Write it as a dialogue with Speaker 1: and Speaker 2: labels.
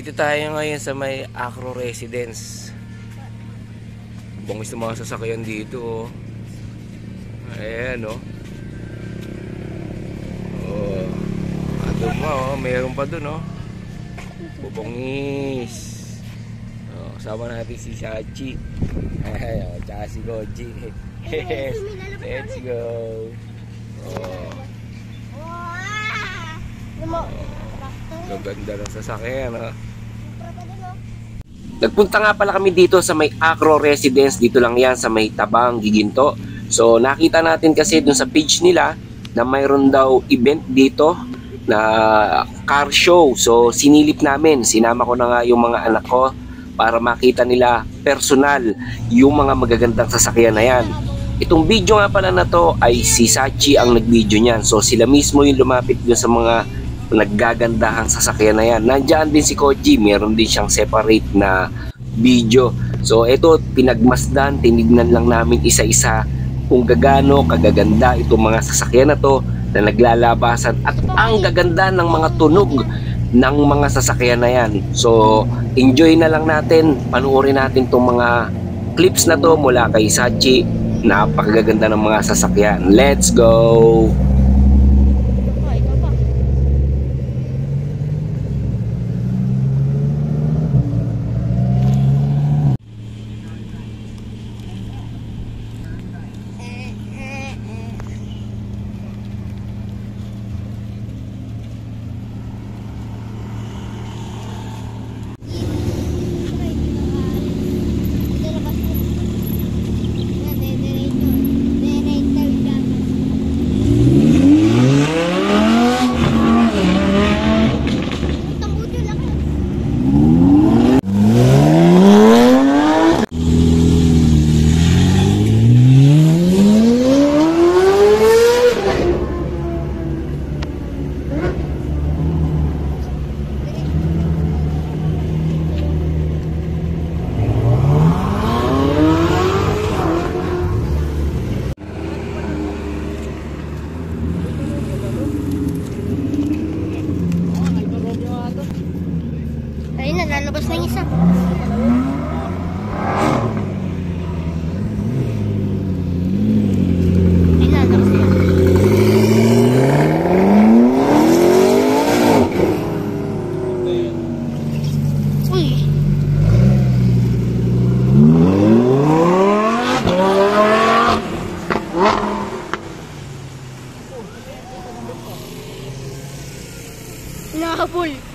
Speaker 1: Dito tayo ngayon sa may Acro Residence. Bangis na mga sasakyan dito, oh. Ayan, oh. Oh. Ato mo, oh. Mayroon pa dun, oh. Bubongis. Oh, kasama natin si Sachi. Ay, oh, tsaka si Goji. Let's go. Oh. Gaganda ng sasakyan, ha? Nagpunta nga pala kami dito sa may Acro Residence. Dito lang yan sa may Tabang, Giginto. So nakita natin kasi dun sa page nila na mayroon daw event dito na car show. So sinilip namin, sinama ko na nga yung mga anak ko para makita nila personal yung mga magagandang sasakyan na yan. Itong video nga pala na to ay si Sachi ang nag-video niyan. So sila mismo yung lumapit dun sa mga naggagandahang sasakyan na yan. Nandiyan din si Koji, meron din siyang separate na video. So ito, pinagmasdan, tinignan lang namin isa-isa kung gagano kagaganda itong mga sasakyan na to na naglalabasan at ang gaganda ng mga tunog ng mga sasakyan na yan. So enjoy na lang natin, panuorin natin itong mga clips na to mula kay Sachi. Napakaganda ng mga sasakyan. Let's go!
Speaker 2: Ayun na, lalabas na yung isa. Ayun na, lalabas na. Uy! Nakapul!